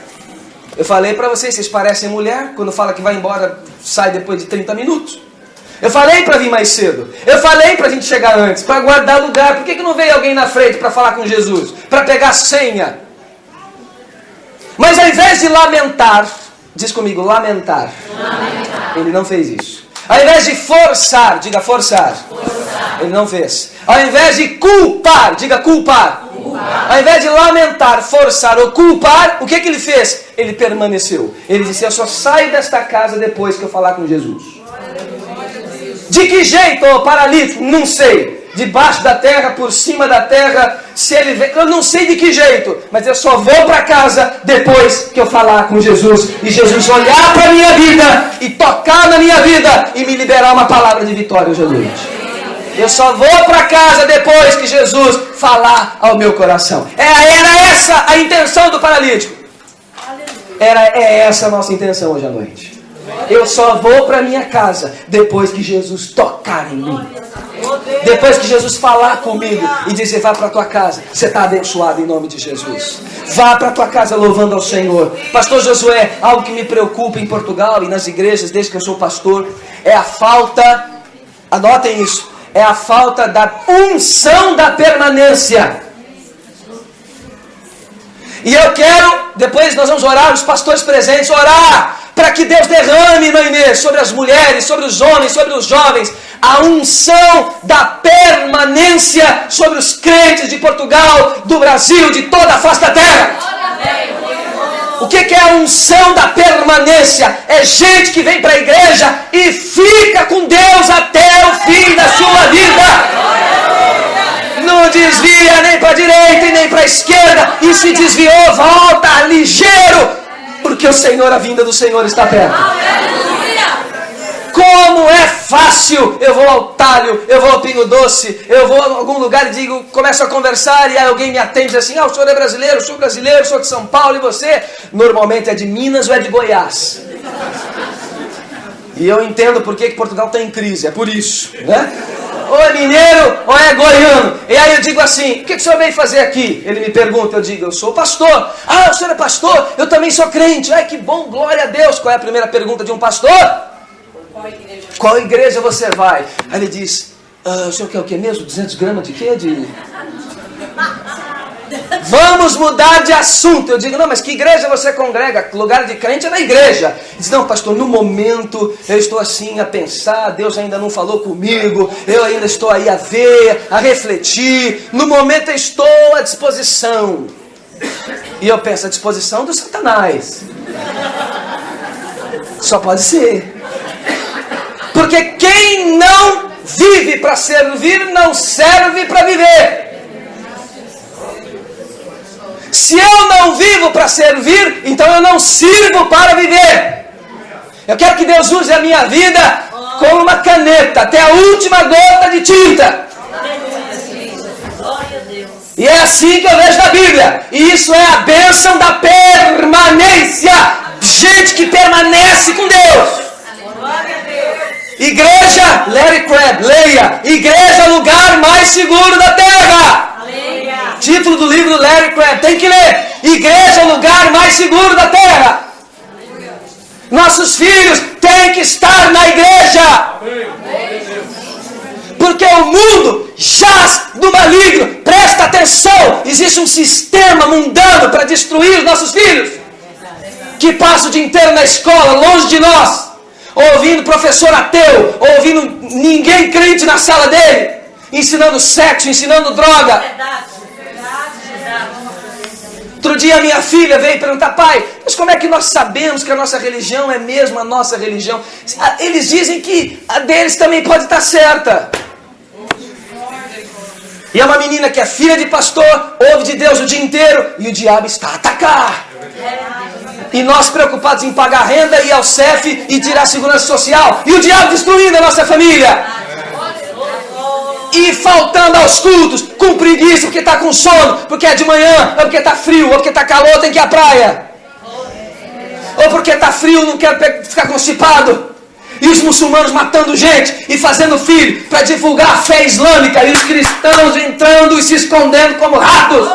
Eu falei para vocês parecem mulher, quando fala que vai embora, sai depois de 30 minutos. Eu falei para vir mais cedo. Eu falei para a gente chegar antes, para guardar lugar. Por que não veio alguém na frente para falar com Jesus? Para pegar a senha. Mas ao invés de lamentar, diz comigo, lamentar. Ele não fez isso. Ao invés de forçar, diga forçar. Ele não fez. Ao invés de culpar, diga culpar. Ao invés de lamentar, forçar ou culpar, o que ele fez? Ele permaneceu. Ele disse, eu só saio desta casa depois que eu falar com Jesus. De que jeito, paralítico? Não sei. Debaixo da terra, por cima da terra, se ele vem, eu não sei de que jeito, mas eu só vou para casa depois que eu falar com Jesus e Jesus olhar para a minha vida e tocar na minha vida e me liberar uma palavra de vitória hoje à noite. Eu só vou para casa depois que Jesus falar ao meu coração. Era essa a intenção do paralítico. É essa a nossa intenção hoje à noite. Eu só vou para minha casa depois que Jesus tocar em mim. Depois que Jesus falar comigo e dizer, vá para a tua casa, você está abençoado em nome de Jesus. Vá para a tua casa louvando ao Senhor. Pastor Josué, algo que me preocupa em Portugal e nas igrejas, desde que eu sou pastor, é a falta, anotem isso, é a falta da unção da permanência. E eu quero, depois nós vamos orar, os pastores presentes, orar para que Deus derrame, Noemê, sobre as mulheres, sobre os homens, sobre os jovens, a unção da permanência sobre os crentes de Portugal, do Brasil, de toda a face da terra. O que é a unção da permanência? É gente que vem para a igreja e fica com Deus até o fim da sua vida. Não desvia nem para a direita e nem para a esquerda. E se desviou, volta ligeiro, porque o Senhor, a vinda do Senhor está perto. Como é fácil, eu vou ao Talho, eu vou ao Pingo Doce, eu vou a algum lugar e digo, começo a conversar e aí alguém me atende e diz assim, o senhor é brasileiro, sou de São Paulo, e você? Normalmente é de Minas ou é de Goiás. E eu entendo por que Portugal está em crise, é por isso, né? Ou é mineiro ou é goiano. E aí eu digo assim, o que o senhor veio fazer aqui? Ele me pergunta, eu digo, eu sou pastor. O senhor é pastor? Eu também sou crente. Ai, que bom, glória a Deus. Qual é a primeira pergunta de um pastor? Qual igreja você vai? Aí ele diz, o senhor quer o que mesmo? 200 gramas de quê? Vamos mudar de assunto. Eu digo, não, mas que igreja você congrega? Lugar de crente é na igreja. Ele diz, não, pastor, no momento eu estou assim a pensar, Deus ainda não falou comigo, eu ainda estou aí a ver, a refletir. No momento eu estou à disposição. E eu penso, à disposição do Satanás. Só pode ser. Porque quem não vive para servir, não serve para viver. Se eu não vivo para servir, então eu não sirvo para viver. Eu quero que Deus use a minha vida como uma caneta, até a última gota de tinta. E é assim que eu vejo na Bíblia. E isso é a bênção da permanência. Gente que permanece com Deus. Igreja, Larry Crabb, leia. Igreja, lugar mais seguro da terra. Título do livro do Larry Crabb, tem que ler. Igreja, lugar mais seguro da terra. Nossos filhos têm que estar na igreja. Porque o mundo jaz do maligno. Presta atenção, existe um sistema mundano para destruir os nossos filhos, que passa o dia inteiro na escola, longe de nós, ouvindo professor ateu, ouvindo ninguém crente na sala dele, ensinando sexo, ensinando droga. Outro dia a minha filha veio perguntar, pai, mas como é que nós sabemos que a nossa religião é mesmo a nossa religião? Eles dizem que a deles também pode estar certa. E é uma menina que é filha de pastor, ouve de Deus o dia inteiro, e o diabo está a atacar. E nós preocupados em pagar renda, ir ao CEF e tirar a segurança social, e o diabo destruindo a nossa família. E faltando aos cultos, com preguiça, porque está com sono, porque é de manhã, ou porque está frio, ou porque está calor, tem que ir à praia. Ou porque está frio, não quer ficar constipado. E os muçulmanos matando gente e fazendo filho para divulgar a fé islâmica. E os cristãos entrando e se escondendo como ratos.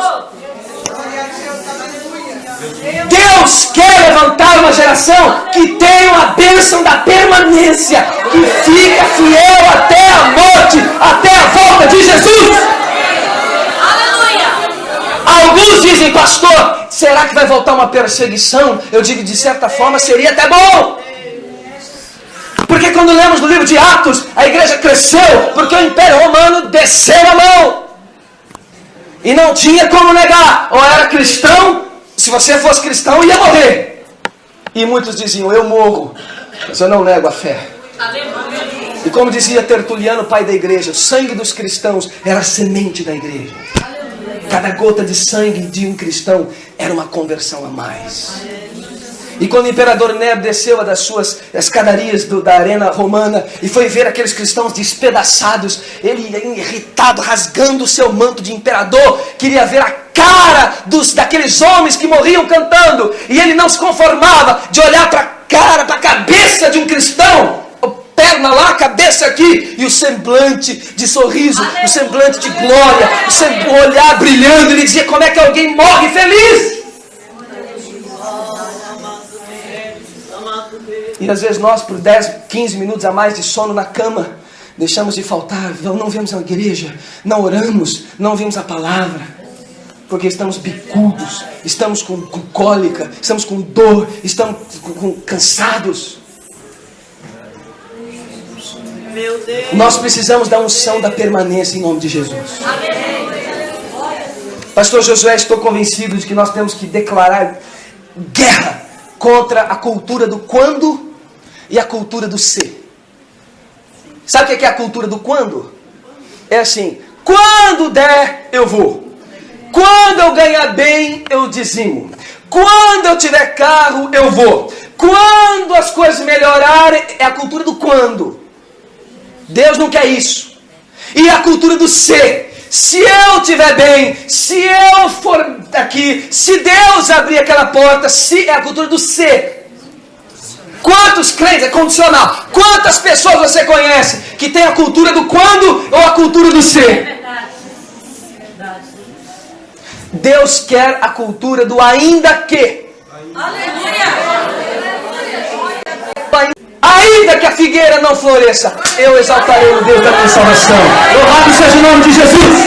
Deus quer levantar uma geração que tenha a bênção da permanência, que fica fiel até a morte, até a volta de Jesus. Aleluia! Alguns dizem, pastor, será que vai voltar uma perseguição? Eu digo, de certa forma, seria até bom. Porque quando lemos no livro de Atos, a igreja cresceu, porque o Império Romano desceu a mão. E não tinha como negar, ou era cristão, se você fosse cristão, ia morrer. E muitos diziam, eu morro, mas eu não nego a fé. E como dizia Tertuliano, pai da igreja, o sangue dos cristãos era a semente da igreja. Cada gota de sangue de um cristão era uma conversão a mais. E quando o imperador Nero desceu das suas escadarias da arena romana e foi ver aqueles cristãos despedaçados, ele irritado, rasgando o seu manto de imperador, queria ver a cara daqueles homens que morriam cantando. E ele não se conformava de olhar para cara, para a cabeça de um cristão. Perna lá, cabeça aqui, e o semblante de sorriso, o semblante de glória, o olhar brilhando. Ele dizia: como é que alguém morre feliz? E às vezes nós, por 10, 15 minutos a mais de sono na cama, deixamos de faltar, não viemos à igreja, não oramos, não ouvimos a palavra, porque estamos bicudos, estamos com cólica, estamos com dor, estamos cansados. Meu Deus. Nós precisamos da unção da permanência em nome de Jesus. Pastor Josué, estou convencido de que nós temos que declarar guerra contra a cultura do quando e a cultura do ser. Sabe o que é a cultura do quando? É assim: quando der, eu vou. Quando eu ganhar bem, eu dizimo. Quando eu tiver carro, eu vou. Quando as coisas melhorarem, é a cultura do quando. Deus não quer isso. E a cultura do ser. Se eu estiver bem, se eu for aqui, se Deus abrir aquela porta, se é a cultura do ser. Quantos crentes, é condicional, quantas pessoas você conhece que tem a cultura do quando ou a cultura do ser? Deus quer a cultura do ainda que. Aleluia. Ainda que a figueira não floresça, eu exaltarei o Deus da minha salvação. Louvado seja o nome de Jesus.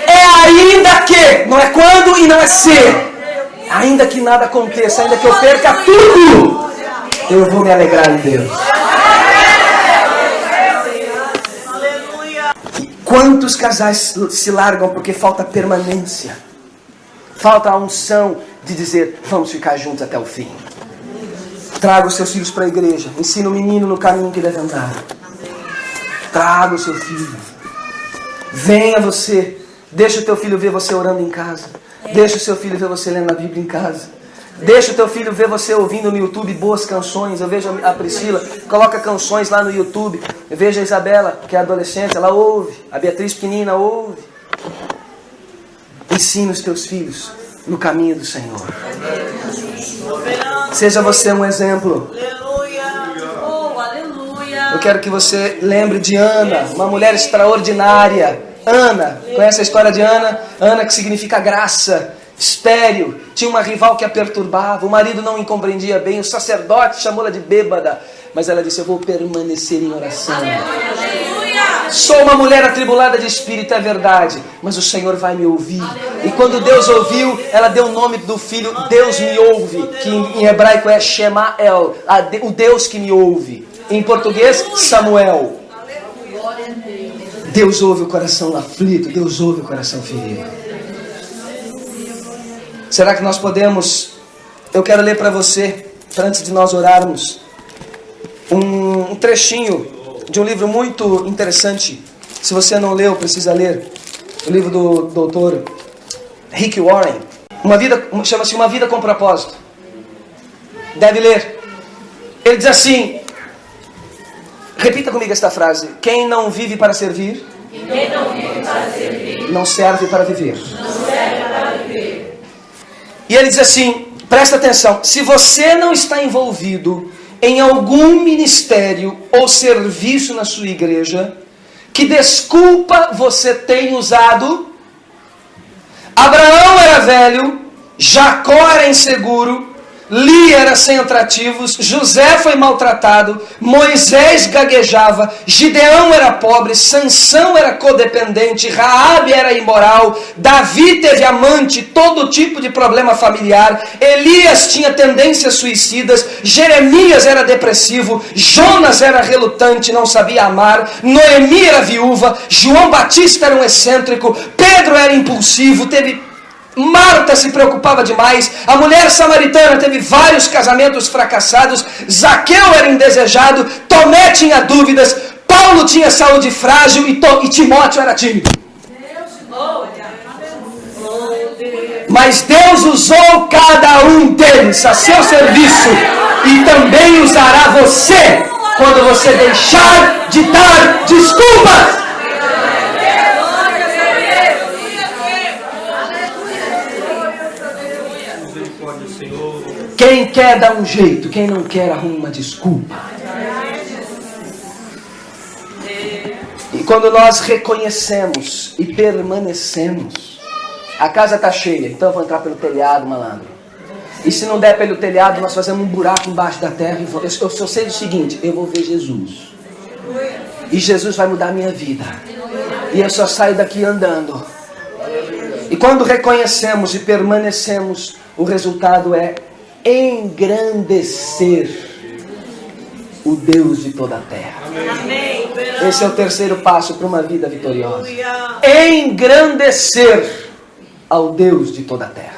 É ainda que, não é quando e não é se. Ainda que nada aconteça, ainda que eu perca tudo, eu vou me alegrar em Deus. Quantos casais se largam porque falta permanência, falta a unção de dizer: vamos ficar juntos até o fim. Traga os seus filhos para a igreja. Ensina o menino no caminho que deve andar. Traga o seu filho. Venha você. Deixa o teu filho ver você orando em casa. Deixa o seu filho ver você lendo a Bíblia em casa. Deixa o teu filho ver você ouvindo no YouTube boas canções. Eu vejo a Priscila, coloca canções lá no YouTube. Eu vejo a Isabela, que é adolescente, ela ouve. A Beatriz pequenina ouve. Ensina os teus filhos no caminho do Senhor. Seja você um exemplo. Eu quero que você lembre de Ana, uma mulher extraordinária. Ana, conhece a história de Ana? Ana, que significa graça, estéril. Tinha uma rival que a perturbava. O marido não a compreendia bem. O sacerdote chamou-la de bêbada. Mas ela disse: eu vou permanecer em oração. Sou uma mulher atribulada de espírito, é verdade, mas o Senhor vai me ouvir. E quando Deus ouviu, ela deu o nome do filho Deus me ouve, que em hebraico é Shemael, o Deus que me ouve. Em português, Samuel. Deus ouve o coração aflito, Deus ouve o coração ferido. Será que nós podemos? Eu quero ler para você, antes de nós orarmos, um trechinho de um livro muito interessante. Se você não leu, precisa ler. O livro do doutor Rick Warren. Chama-se Uma Vida com Propósito. Deve ler. Ele diz assim, repita comigo esta frase: quem não vive para servir, não serve para viver. E ele diz assim, presta atenção: se você não está envolvido em algum ministério ou serviço na sua igreja, que desculpa você tem usado? Abraão era velho, Jacó era inseguro, Lia era sem atrativos, José foi maltratado, Moisés gaguejava, Gideão era pobre, Sansão era codependente, Raabe era imoral, Davi teve amante, todo tipo de problema familiar, Elias tinha tendências suicidas, Jeremias era depressivo, Jonas era relutante, não sabia amar, Noemi era viúva, João Batista era um excêntrico, Pedro era impulsivo, Marta se preocupava demais, a mulher samaritana teve vários casamentos fracassados, Zaqueu era indesejado, Tomé tinha dúvidas, Paulo tinha saúde frágil e Timóteo era tímido. Mas Deus usou cada um deles a seu serviço e também usará você quando você deixar de dar desculpas. Quem quer dá um jeito, quem não quer arruma uma desculpa. E quando nós reconhecemos e permanecemos, a casa está cheia, então eu vou entrar pelo telhado, malandro. E se não der pelo telhado, nós fazemos um buraco embaixo da terra. Eu só sei o seguinte, eu vou ver Jesus. E Jesus vai mudar a minha vida. E eu só saio daqui andando. E quando reconhecemos e permanecemos, o resultado é engrandecer o Deus de toda a terra. Esse é o terceiro passo para uma vida vitoriosa. Engrandecer ao Deus de toda a terra.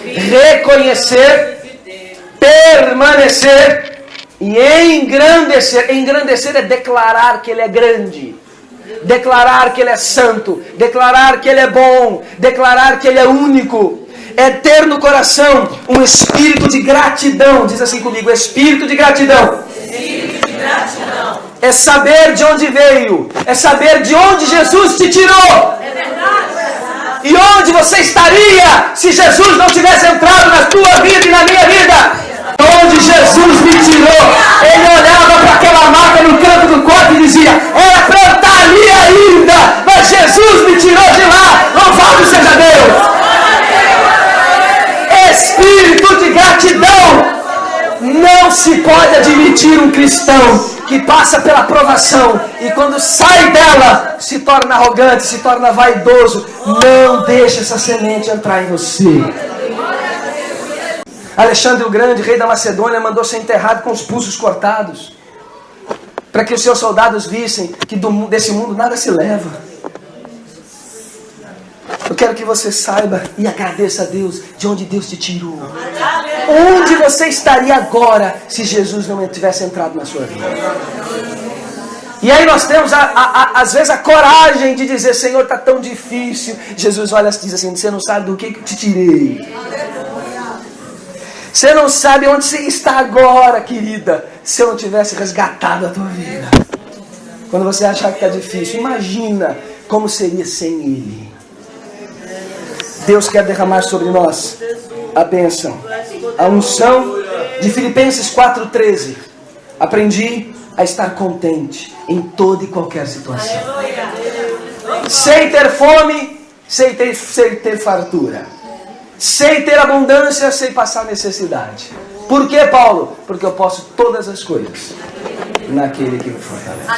Reconhecer, permanecer e engrandecer. Engrandecer é declarar que Ele é grande, declarar que Ele é santo, declarar que Ele é bom, declarar que Ele é único. É ter no coração um espírito de gratidão. Diz assim comigo, espírito de gratidão. Espírito de gratidão. É saber de onde veio, é saber de onde Jesus te tirou. É verdade. E onde você estaria se Jesus não tivesse entrado na tua vida e na minha vida? Onde Jesus me tirou, Ele olhava para aquela marca no canto do corpo e dizia, era para eu estar ali ainda, mas Jesus me tirou de lá. Louvado seja Deus. Espírito de gratidão. Não se pode admitir um cristão que passa pela provação e quando sai dela se torna arrogante, se torna vaidoso. Não deixe essa semente entrar em você. Alexandre o Grande, rei da Macedônia, mandou ser enterrado com os pulsos cortados, para que os seus soldados vissem que desse mundo nada se leva. Eu quero que você saiba e agradeça a Deus de onde Deus te tirou. Onde você estaria agora se Jesus não tivesse entrado na sua vida? E aí nós temos às vezes a coragem de dizer, Senhor, está tão difícil. Jesus olha e diz assim, você não sabe do que eu te tirei. Você não sabe onde você está agora, querida, se eu não tivesse resgatado a tua vida. Quando você achar que está difícil, imagina como seria sem Ele. Deus quer derramar sobre nós a bênção, a unção de Filipenses 4,13. Aprendi a estar contente em toda e qualquer situação. Sei ter fome, sei ter fartura. Sei ter abundância, sei passar necessidade. Por que, Paulo? Porque eu posso todas as coisas naquele que me fortalece.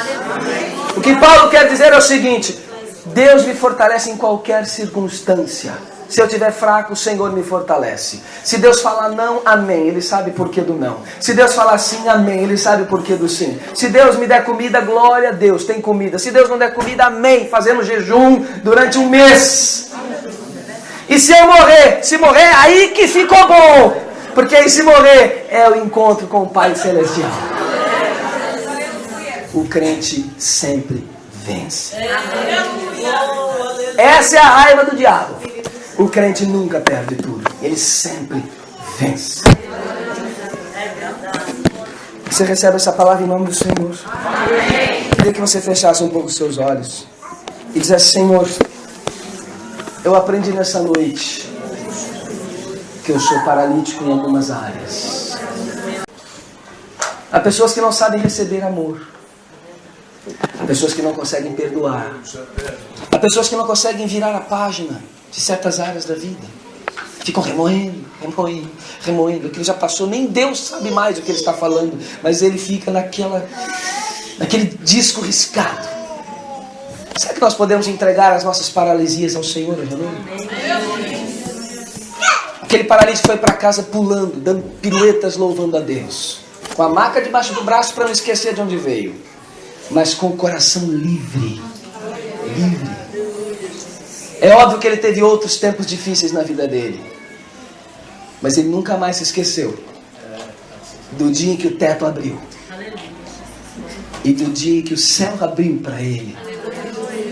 O que Paulo quer dizer é o seguinte, Deus me fortalece em qualquer circunstância. Se eu estiver fraco, o Senhor me fortalece. Se Deus falar não, amém. Ele sabe por que do não. Se Deus falar sim, amém. Ele sabe por que do sim. Se Deus me der comida, glória a Deus, tem comida. Se Deus não der comida, amém. Fazemos jejum durante um mês. E se eu morrer, aí que ficou bom. Porque aí se morrer, é o encontro com o Pai Celestial. O crente sempre vence. Essa é a raiva do diabo. O crente nunca perde tudo. Ele sempre vence. Você recebe essa palavra em nome do Senhor. Queria que você fechasse um pouco os seus olhos e dissesse, Senhor, eu aprendi nessa noite que eu sou paralítico em algumas áreas. Há pessoas que não sabem receber amor. Há pessoas que não conseguem perdoar. Há pessoas que não conseguem virar a página de certas áreas da vida. Ficam remoendo. Aquilo já passou, nem Deus sabe mais o que Ele está falando, mas ele fica naquele disco riscado. Será que nós podemos entregar as nossas paralisias ao Senhor hoje à noite? Aquele paralítico foi para casa pulando, dando piruetas, louvando a Deus, com a maca debaixo do braço para não esquecer de onde veio, mas com o coração livre. É óbvio que ele teve outros tempos difíceis na vida dele, mas ele nunca mais se esqueceu do dia em que o teto abriu e do dia em que o céu abriu para ele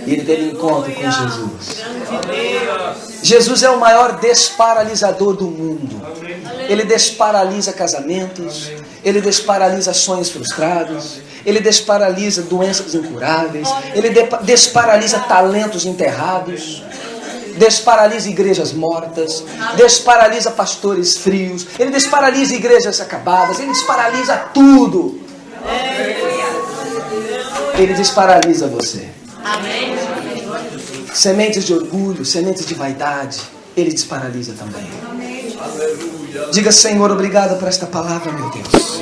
e ele teve um encontro com Jesus. Jesus é o maior desparalisador do mundo. Ele desparalisa casamentos, ele desparalisa sonhos frustrados, ele desparalisa doenças incuráveis, ele desparalisa talentos enterrados. desparalisa igrejas mortas, desparalisa pastores frios, Ele desparalisa igrejas acabadas, Ele desparalisa tudo. Ele desparalisa você. Amém. Sementes de orgulho, sementes de vaidade, Ele desparalisa também. Diga: Senhor, obrigado por esta palavra, meu Deus.